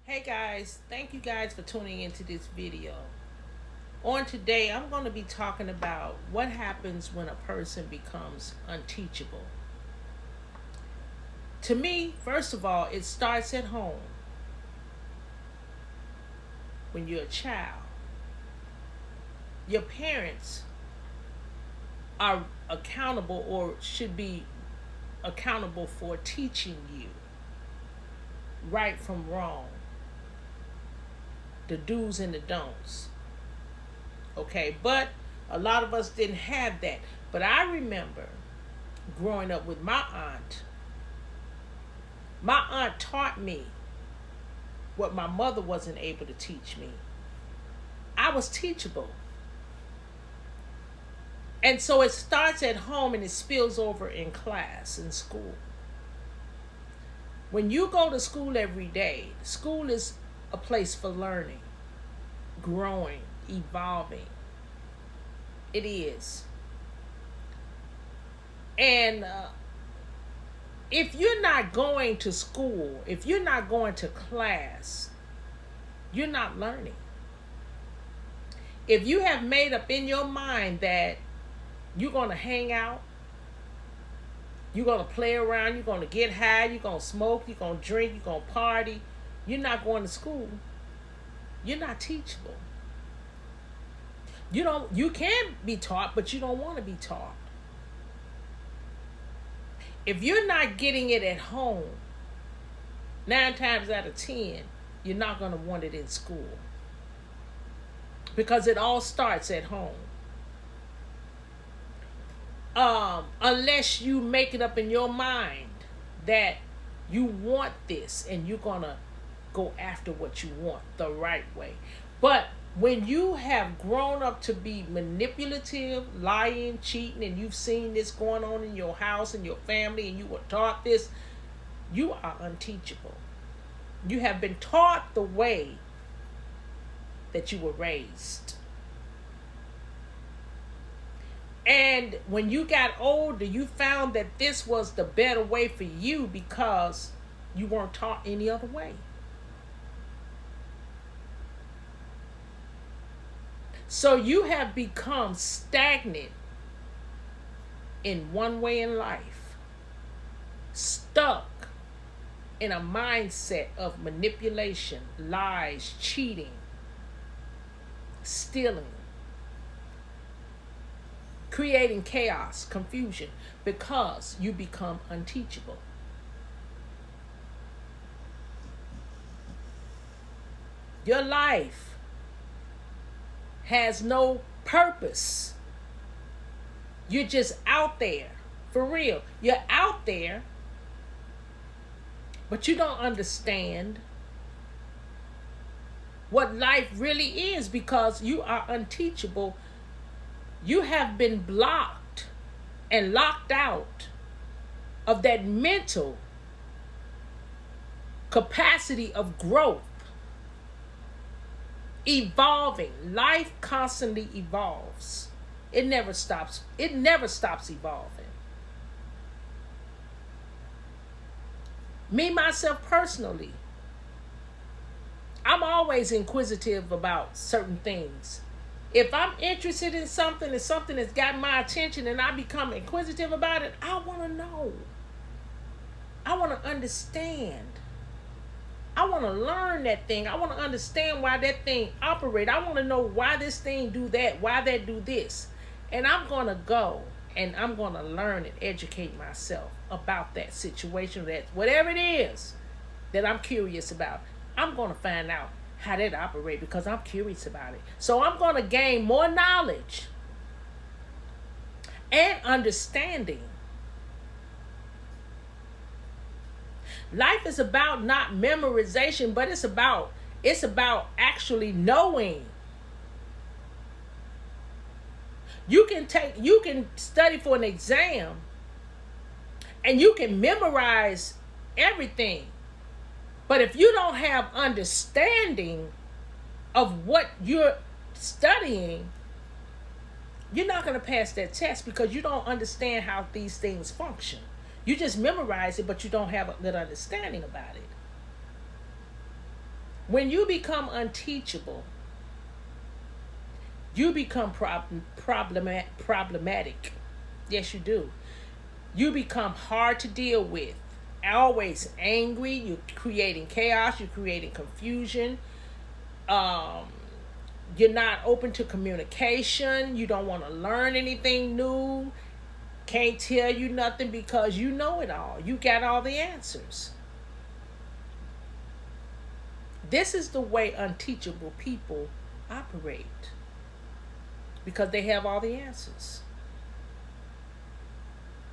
Hey guys, thank you guys for tuning into this video. On today, I'm going to be talking about what happens when a person becomes unteachable. To me, first of all, it starts at home. When you're a child, your parents are accountable or should be accountable for teaching you right from wrong, the do's and the don'ts. Okay, but a lot of us didn't have that. But I remember growing up with my aunt. My aunt taught me what my mother wasn't able to teach me. I was teachable. And so it starts at home and it spills over in class, in school. When you go to school every day, school is a place for learning, growing, evolving. It is. And if you're not going to school, if you're not going to class, you're not learning. If you have made up in your mind that you're going to hang out, you're going to play around, you're going to get high, you're going to smoke, you're going to drink, you're going to party, you're not going to school, you're not teachable. You can be taught, but you don't want to be taught. If you're not getting it at home, 9 times out of 10, you're not going to want it in school. Because it all starts at home. Unless you make it up in your mind that you want this and you're going to go after what you want the right way. But when you have grown up to be manipulative, lying, cheating, and you've seen this going on in your house and your family and you were taught this, you are unteachable. You have been taught the way that you were raised. And when you got older, you found that this was the better way for you because you weren't taught any other way. So you have become stagnant in one way in life, stuck in a mindset of manipulation, lies, cheating, stealing, creating chaos, confusion, because you become unteachable. Your life has no purpose. You're just out there, for real. You're out there, but you don't understand what life really is because you are unteachable. You have been blocked and locked out of that mental capacity of growth, evolving. Life constantly evolves. It never stops. It never stops evolving. Me, myself, personally, I'm always inquisitive about certain things. If I'm interested in something and something has got my attention and I become inquisitive about it, I want to know. I want to understand. I want to learn that thing. I want to understand why that thing operates. I want to know why this thing do that, why that do this. And I'm going to go and I'm going to learn and educate myself about that situation, that whatever it is that I'm curious about. I'm going to find out how that operates because I'm curious about it. So I'm going to gain more knowledge and understanding. Life is about not memorization, but it's about actually knowing. You can study for an exam and you can memorize everything. But if you don't have understanding of what you're studying, you're not going to pass that test because you don't understand how these things function. You just memorize it, but you don't have a good understanding about it. When you become unteachable, you become problematic. Yes, you do. You become hard to deal with. Always angry. You're creating chaos. You're creating confusion. Um, you're not open to communication. You don't want to learn anything new. Can't tell you nothing because you know it all. You got all the answers. This is the way unteachable people operate because they have all the answers.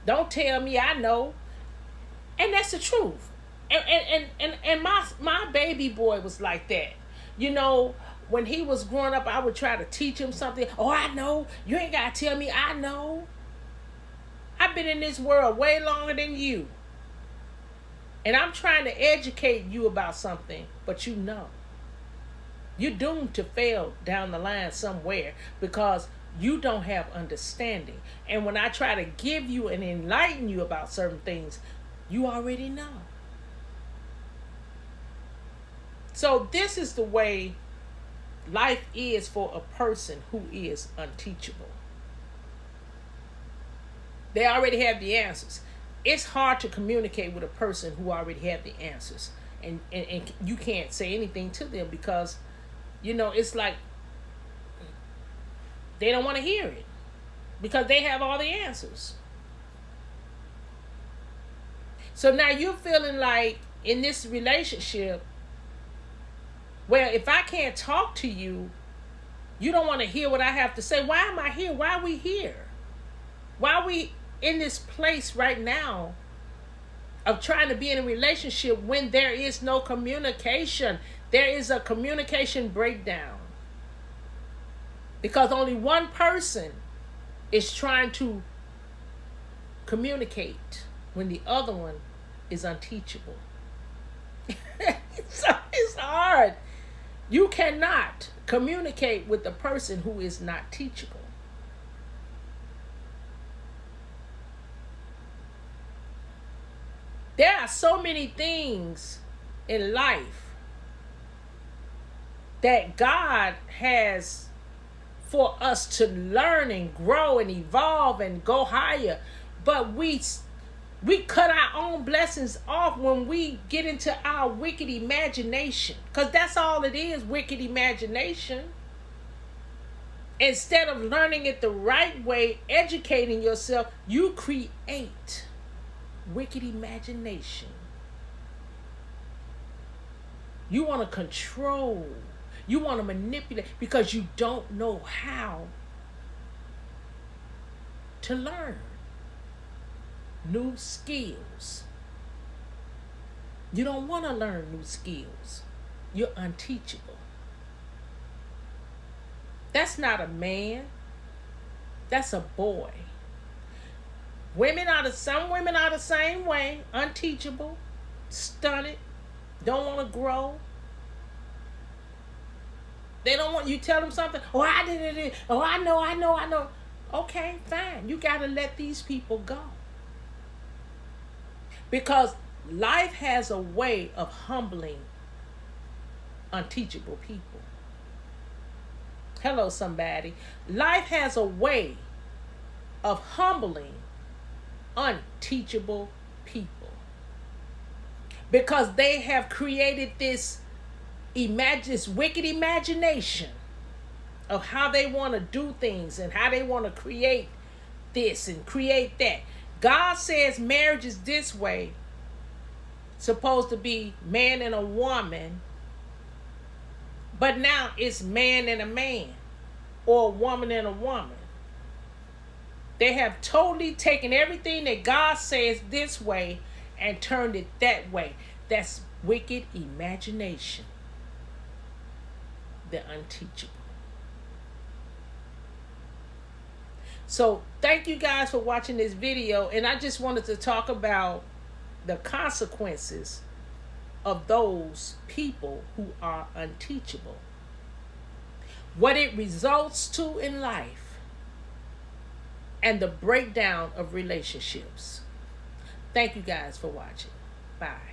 Don't tell me I know. And that's the truth. And my baby boy was like that. You know, when he was growing up, I would try to teach him something. Oh, I know. You ain't got to tell me I know. I've been in this world way longer than you. And I'm trying to educate you about something, but you know. You're doomed to fail down the line somewhere because you don't have understanding. And when I try to give you and enlighten you about certain things, you already know. So this is the way life is for a person who is unteachable. They already have the answers. It's hard to communicate with a person who already have the answers. And you can't say anything to them because, you know, it's like they don't want to hear it because they have all the answers. So now you're feeling like in this relationship, well, if I can't talk to you, you don't want to hear what I have to say. Why am I here? Why are we here? Why are we in this place right now of trying to be in a relationship when there is no communication? There is a communication breakdown because only one person is trying to communicate when the other one is unteachable. It's hard. You cannot communicate with the person who is not teachable. There are so many things in life that God has for us to learn and grow and evolve and go higher. But we cut our own blessings off when we get into our wicked imagination. Because that's all it is, wicked imagination. Instead of learning it the right way, educating yourself, you create wicked imagination. You want to control. You want to manipulate because you don't know how to learn new skills. You don't want to learn new skills. You're unteachable. That's not a man. That's a boy. Some women are the same way, unteachable, stunted, don't want to grow. They don't want you to tell them something. Oh, I did it. Oh, I know. Okay, fine. You got to let these people go. Because life has a way of humbling unteachable people. Hello, somebody. Life has a way of humbling unteachable people. Because they have created this wicked imagination of how they want to do things and how they want to create this and create that. God says marriage is this way, supposed to be man and a woman, but now it's man and a man or a woman and a woman. They have totally taken everything that God says this way and turned it that way. That's wicked imagination. The unteachable. So thank you guys for watching this video, and I just wanted to talk about the consequences of those people who are unteachable, what it results to in life, and the breakdown of relationships. Thank you guys for watching. Bye.